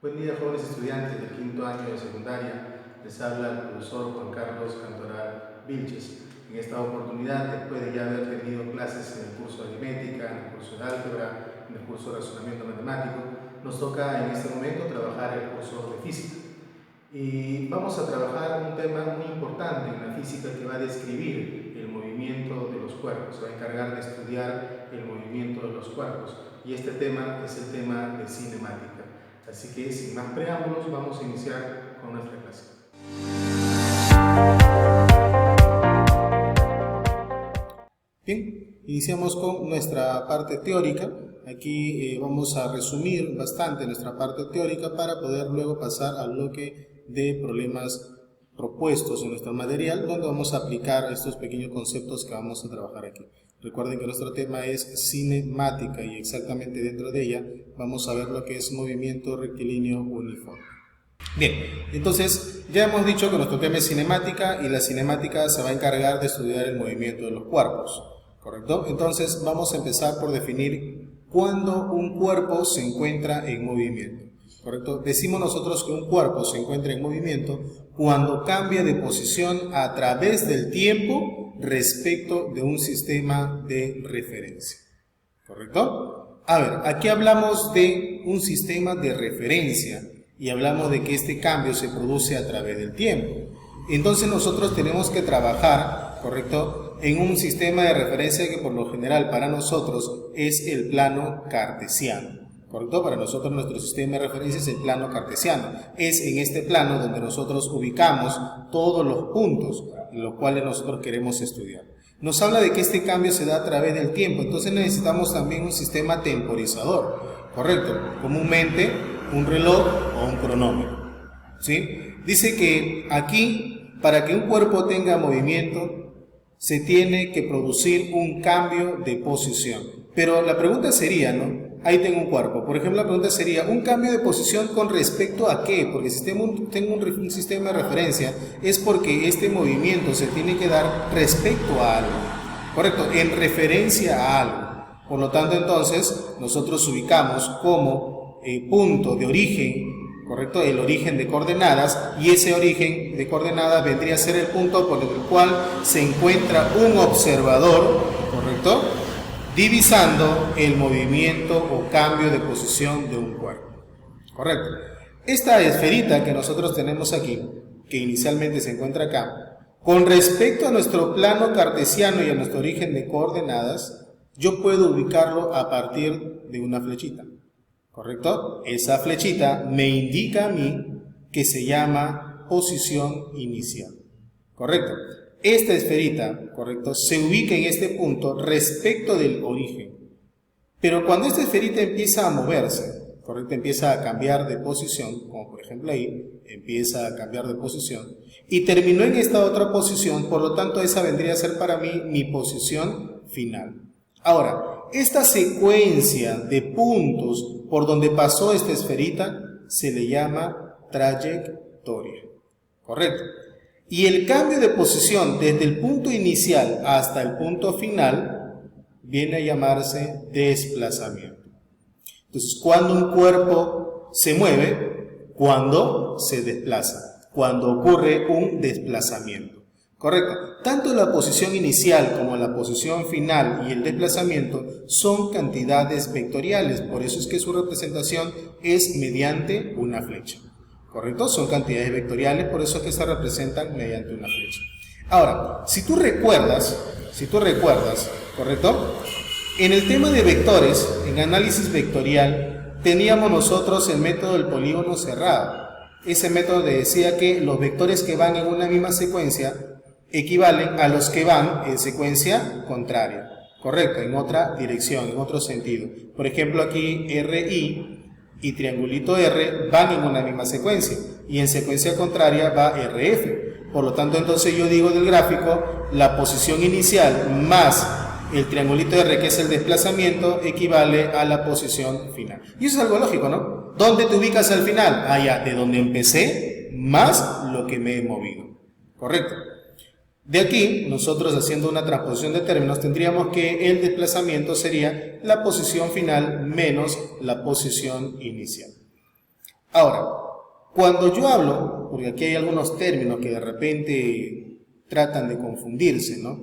Buen día, jóvenes estudiantes del quinto año de secundaria. Les habla el profesor Juan Carlos Cantoral Vilches. En esta oportunidad, después de ya haber tenido clases en el curso de aritmética, en el curso de álgebra, en el curso de razonamiento matemático, nos toca en este momento trabajar el curso de física. Y vamos a trabajar un tema muy importante en la física que va a describir el movimiento de los cuerpos, se va a encargar de estudiar el movimiento de los cuerpos. Y este tema es el tema de cinemática. Así que sin más preámbulos vamos a iniciar con nuestra clase. Bien, iniciamos con nuestra parte teórica. Aquí vamos a resumir bastante nuestra parte teórica para poder luego pasar al bloque de problemas propuestos en nuestro material, donde vamos a aplicar estos pequeños conceptos que vamos a trabajar aquí. Recuerden que nuestro tema es cinemática y exactamente dentro de ella vamos a ver lo que es movimiento rectilíneo uniforme. Bien, entonces ya hemos dicho que nuestro tema es cinemática y la cinemática se va a encargar de estudiar el movimiento de los cuerpos, ¿correcto? Entonces vamos a empezar por definir cuándo un cuerpo se encuentra en movimiento, ¿correcto? Decimos nosotros que un cuerpo se encuentra en movimiento cuando cambia de posición a través del tiempo respecto de un sistema de referencia, ¿correcto? A ver, aquí hablamos de un sistema de referencia y hablamos de que este cambio se produce a través del tiempo. Entonces nosotros tenemos que trabajar, ¿correcto?, en un sistema de referencia que por lo general para nosotros es el plano cartesiano. ¿Correcto? Para nosotros nuestro sistema de referencia es el plano cartesiano. Es en este plano donde nosotros ubicamos todos los puntos en los cuales nosotros queremos estudiar. Nos habla de que este cambio se da a través del tiempo, entonces necesitamos también un sistema temporizador, ¿correcto? Comúnmente un reloj o un cronómetro, ¿sí? Dice que aquí, para que un cuerpo tenga movimiento, se tiene que producir un cambio de posición. Pero la pregunta sería, ¿no? Ahí tengo un cuerpo. Por ejemplo, la pregunta sería, ¿un cambio de posición con respecto a qué? Porque si tengo un sistema de referencia, es porque este movimiento se tiene que dar respecto a algo, ¿correcto? En referencia a algo. Por lo tanto, entonces, nosotros ubicamos como punto de origen, ¿correcto?, el origen de coordenadas, y ese origen de coordenadas vendría a ser el punto por el cual se encuentra un observador, ¿correcto?, divisando el movimiento o cambio de posición de un cuerpo, ¿correcto? Esta esferita que nosotros tenemos aquí, que inicialmente se encuentra acá, con respecto a nuestro plano cartesiano y a nuestro origen de coordenadas, yo puedo ubicarlo a partir de una flechita, ¿correcto? Esa flechita me indica a mí que se llama posición inicial, ¿correcto? Esta esferita, ¿correcto?, se ubica en este punto respecto del origen. Pero cuando esta esferita empieza a moverse, ¿correcto?, empieza a cambiar de posición, como por ejemplo ahí, empieza a cambiar de posición, y terminó en esta otra posición, por lo tanto esa vendría a ser para mí mi posición final. Ahora, esta secuencia de puntos por donde pasó esta esferita se le llama trayectoria, ¿correcto? Y el cambio de posición desde el punto inicial hasta el punto final viene a llamarse desplazamiento. Entonces, cuando un cuerpo se mueve, cuando se desplaza, cuando ocurre un desplazamiento, ¿correcto? Tanto la posición inicial como la posición final y el desplazamiento son cantidades vectoriales, por eso es que su representación es mediante una flecha, ¿correcto? Son cantidades vectoriales, por eso es que se representan mediante una flecha. Ahora, si tú recuerdas, ¿correcto?, en el tema de vectores, en análisis vectorial, teníamos nosotros el método del polígono cerrado. Ese método decía que los vectores que van en una misma secuencia equivalen a los que van en secuencia contraria, ¿correcto?, en otra dirección, en otro sentido. Por ejemplo, aquí RI y triangulito R van en una misma secuencia y en secuencia contraria va RF. Por lo tanto, entonces yo digo del gráfico, la posición inicial más el triangulito R, que es el desplazamiento, equivale a la posición final. Y eso es algo lógico, ¿no? ¿Dónde te ubicas al final? Allá, de donde empecé, más lo que me he movido, ¿correcto? De aquí, nosotros haciendo una transposición de términos, tendríamos que el desplazamiento sería la posición final menos la posición inicial. Ahora, cuando yo hablo, porque aquí hay algunos términos que de repente tratan de confundirse, ¿no?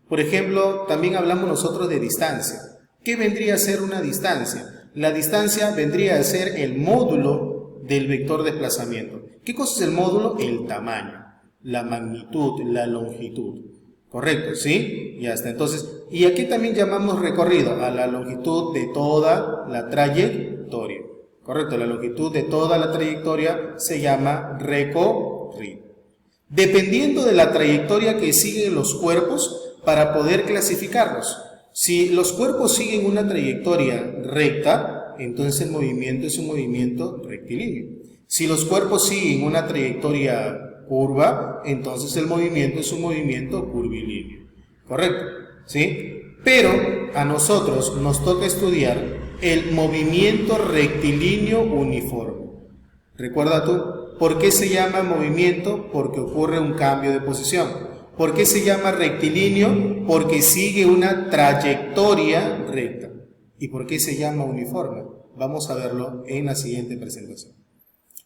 Por ejemplo, también hablamos nosotros de distancia. ¿Qué vendría a ser una distancia? La distancia vendría a ser el módulo del vector de desplazamiento. ¿Qué cosa es el módulo? El tamaño, la magnitud, la longitud. ¿Correcto? ¿Sí? Ya está. Entonces, y aquí también llamamos recorrido a la longitud de toda la trayectoria. ¿Correcto? La longitud de toda la trayectoria se llama recorrido. Dependiendo de la trayectoria que siguen los cuerpos para poder clasificarlos. Si los cuerpos siguen una trayectoria recta, entonces el movimiento es un movimiento rectilíneo. Si los cuerpos siguen una trayectoria curva, entonces el movimiento es un movimiento curvilíneo. ¿Correcto? ¿Sí? Pero a nosotros nos toca estudiar el movimiento rectilíneo uniforme. ¿Recuerda tú? ¿Por qué se llama movimiento? Porque ocurre un cambio de posición. ¿Por qué se llama rectilíneo? Porque sigue una trayectoria recta. ¿Y por qué se llama uniforme? Vamos a verlo en la siguiente presentación.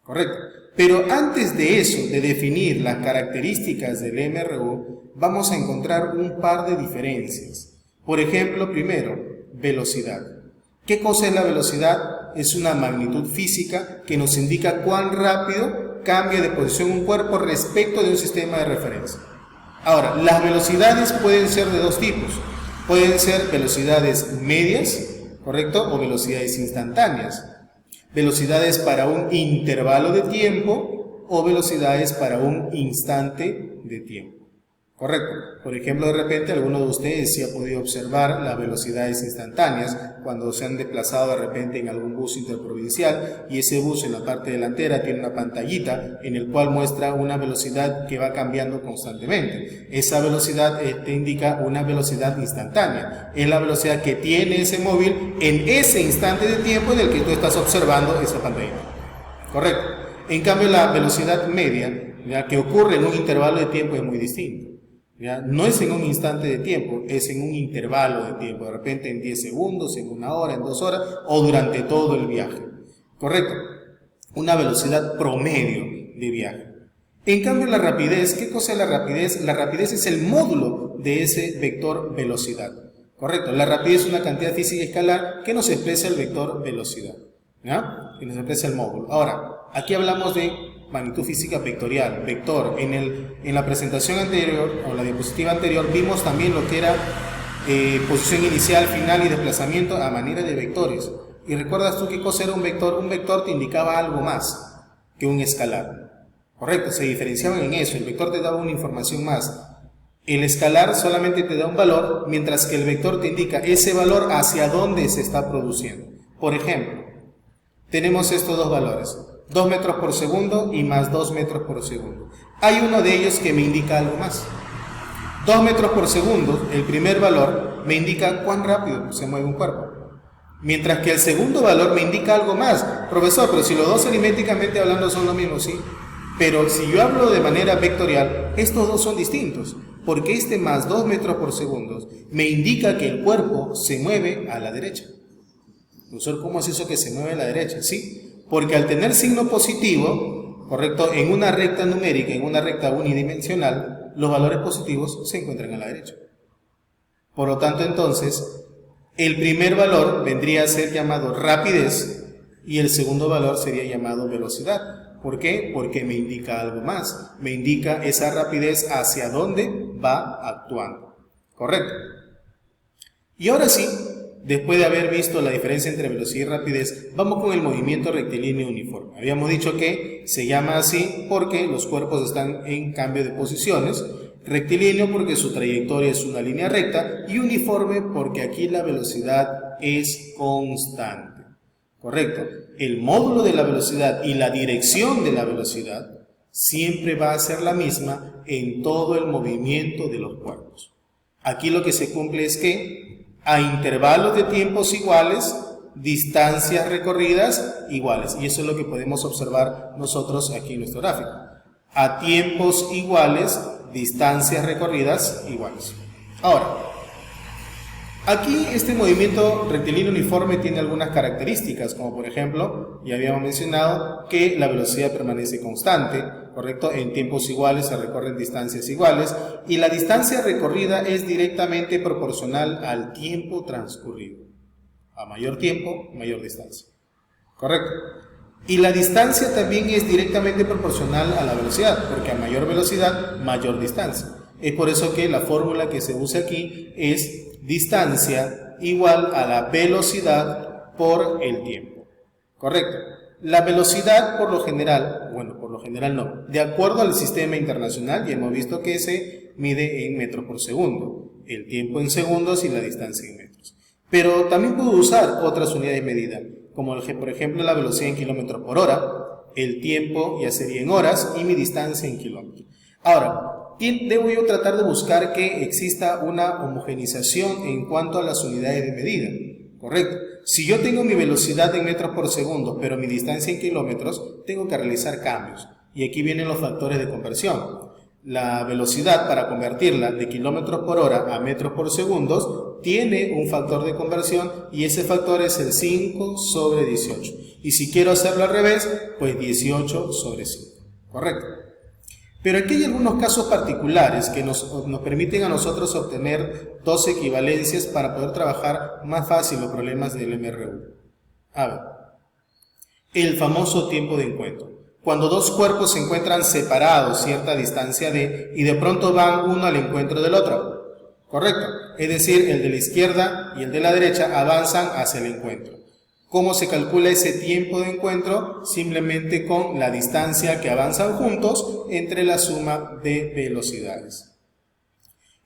¿Correcto? Pero antes de eso, de definir las características del MRU, vamos a encontrar un par de diferencias. Por ejemplo, primero, velocidad. ¿Qué cosa es la velocidad? Es una magnitud física que nos indica cuán rápido cambia de posición un cuerpo respecto de un sistema de referencia. Ahora, las velocidades pueden ser de dos tipos. Pueden ser velocidades medias, ¿correcto? O velocidades instantáneas. Velocidades para un intervalo de tiempo o velocidades para un instante de tiempo. ¿Correcto? Por ejemplo, de repente alguno de ustedes sí ha podido observar las velocidades instantáneas cuando se han desplazado de repente en algún bus interprovincial y ese bus en la parte delantera tiene una pantallita en el cual muestra una velocidad que va cambiando constantemente. Esa velocidad te indica una velocidad instantánea. Es la velocidad que tiene ese móvil en ese instante de tiempo en el que tú estás observando esa pantallita. ¿Correcto? En cambio, la velocidad media, ya que ocurre en un intervalo de tiempo, es muy distinto. ¿Ya? No es en un instante de tiempo, es en un intervalo de tiempo, de repente en 10 segundos, en 1 hora, en 2 horas o durante todo el viaje. ¿Correcto? Una velocidad promedio de viaje. En cambio, la rapidez, ¿qué cosa es la rapidez? La rapidez es el módulo de ese vector velocidad. ¿Correcto? La rapidez es una cantidad física escalar que nos expresa el vector velocidad. ¿Ya? Que nos expresa el módulo. Ahora, aquí hablamos de magnitud física vectorial, vector. En la presentación anterior, o la diapositiva anterior, vimos también lo que era posición inicial, final y desplazamiento a manera de vectores. ¿Y recuerdas tú qué cosa era un vector? Un vector te indicaba algo más que un escalar. Correcto, se diferenciaban en eso. El vector te daba una información más. El escalar solamente te da un valor, mientras que el vector te indica ese valor hacia dónde se está produciendo. Por ejemplo, tenemos estos dos valores. 2 metros por segundo y más 2 metros por segundo. Hay uno de ellos que me indica algo más. 2 metros por segundo, el primer valor, me indica cuán rápido se mueve un cuerpo. Mientras que el segundo valor me indica algo más. Profesor, pero si los dos aritméticamente hablando son lo mismo, sí. Pero si yo hablo de manera vectorial, estos dos son distintos. Porque este más 2 metros por segundo me indica que el cuerpo se mueve a la derecha. Profesor, ¿cómo es eso que se mueve a la derecha? Sí. Porque al tener signo positivo, correcto, en una recta numérica, en una recta unidimensional, los valores positivos se encuentran a la derecha. Por lo tanto, entonces, el primer valor vendría a ser llamado rapidez y el segundo valor sería llamado velocidad. ¿Por qué? Porque me indica algo más. Me indica esa rapidez hacia dónde va actuando. ¿Correcto? Y ahora sí, después de haber visto la diferencia entre velocidad y rapidez, vamos con el movimiento rectilíneo uniforme. Habíamos dicho que se llama así porque los cuerpos están en cambio de posiciones. Rectilíneo porque su trayectoria es una línea recta y uniforme porque aquí la velocidad es constante. ¿Correcto? El módulo de la velocidad y la dirección de la velocidad siempre va a ser la misma en todo el movimiento de los cuerpos. Aquí lo que se cumple es que a intervalos de tiempos iguales, distancias recorridas iguales. Y eso es lo que podemos observar nosotros aquí en nuestro gráfico. A tiempos iguales, distancias recorridas iguales. Ahora, Aquí este movimiento rectilíneo uniforme tiene algunas características, como por ejemplo, ya habíamos mencionado que la velocidad permanece constante, ¿correcto? En tiempos iguales se recorren distancias iguales y la distancia recorrida es directamente proporcional al tiempo transcurrido. A mayor tiempo, mayor distancia, ¿correcto? Y la distancia también es directamente proporcional a la velocidad, porque a mayor velocidad, mayor distancia. Es por eso que la fórmula que se usa aquí es distancia igual a la velocidad por el tiempo. Correcto. La velocidad por lo general, bueno, por lo general no, de acuerdo al sistema internacional, ya hemos visto que se mide en metros por segundo, el tiempo en segundos y la distancia en metros. Pero también puedo usar otras unidades de medida, como por ejemplo la velocidad en kilómetros por hora, el tiempo ya sería en horas y mi distancia en kilómetros. Ahora, debo yo tratar de buscar que exista una homogenización en cuanto a las unidades de medida, ¿correcto? Si yo tengo mi velocidad en metros por segundo, pero mi distancia en kilómetros, tengo que realizar cambios. Y aquí vienen los factores de conversión. La velocidad, para convertirla de kilómetros por hora a metros por segundo, tiene un factor de conversión y ese factor es el 5 sobre 18. Y si quiero hacerlo al revés, pues 18 sobre 5, ¿correcto? Pero aquí hay algunos casos particulares que nos permiten a nosotros obtener dos equivalencias para poder trabajar más fácil los problemas del MRU. A ver, el famoso tiempo de encuentro. Cuando dos cuerpos se encuentran separados cierta distancia d y de pronto van uno al encuentro del otro, ¿correcto? Es decir, el de la izquierda y el de la derecha avanzan hacia el encuentro. ¿Cómo se calcula ese tiempo de encuentro? Simplemente con la distancia que avanzan juntos entre la suma de velocidades.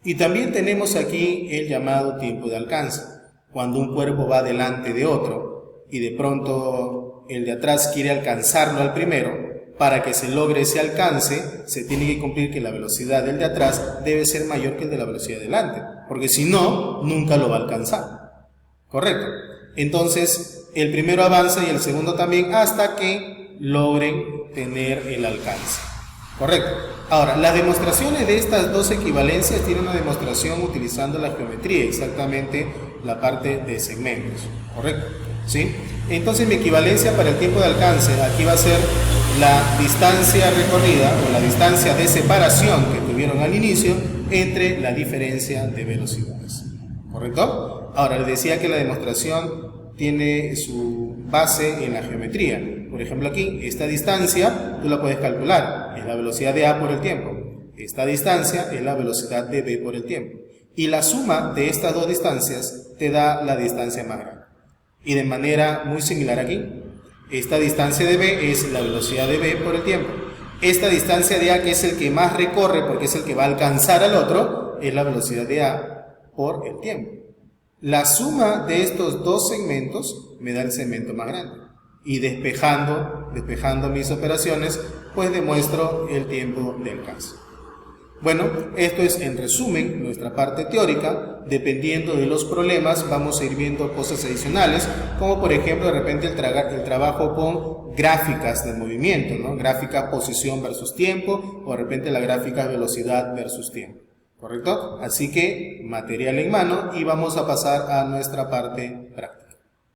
Y también tenemos aquí el llamado tiempo de alcance. Cuando un cuerpo va delante de otro y de pronto el de atrás quiere alcanzarlo al primero, para que se logre ese alcance, se tiene que cumplir que la velocidad del de atrás debe ser mayor que el de la velocidad de delante, porque si no, nunca lo va a alcanzar. ¿Correcto? Entonces, el primero avanza y el segundo también hasta que logren tener el alcance. ¿Correcto? Ahora, las demostraciones de estas dos equivalencias tienen una demostración utilizando la geometría, exactamente la parte de segmentos. ¿Correcto? ¿Sí? Entonces mi equivalencia para el tiempo de alcance aquí va a ser la distancia recorrida o la distancia de separación que tuvieron al inicio entre la diferencia de velocidades. ¿Correcto? Ahora, les decía que la demostración tiene su base en la geometría. Por ejemplo, aquí, esta distancia tú la puedes calcular, es la velocidad de A por el tiempo. Esta distancia es la velocidad de B por el tiempo. Y la suma de estas dos distancias te da la distancia más grande. Y de manera muy similar aquí, esta distancia de B es la velocidad de B por el tiempo. Esta distancia de A, que es el que más recorre porque es el que va a alcanzar al otro, es la velocidad de A por el tiempo. La suma de estos dos segmentos me da el segmento más grande. Y despejando mis operaciones, pues demuestro el tiempo de alcance. Bueno, esto es en resumen nuestra parte teórica. Dependiendo de los problemas vamos a ir viendo cosas adicionales, como por ejemplo de repente el trabajo con gráficas de movimiento, ¿no? Gráfica posición versus tiempo, o de repente la gráfica velocidad versus tiempo. ¿Correcto? Así que material en mano y vamos a pasar a nuestra parte práctica.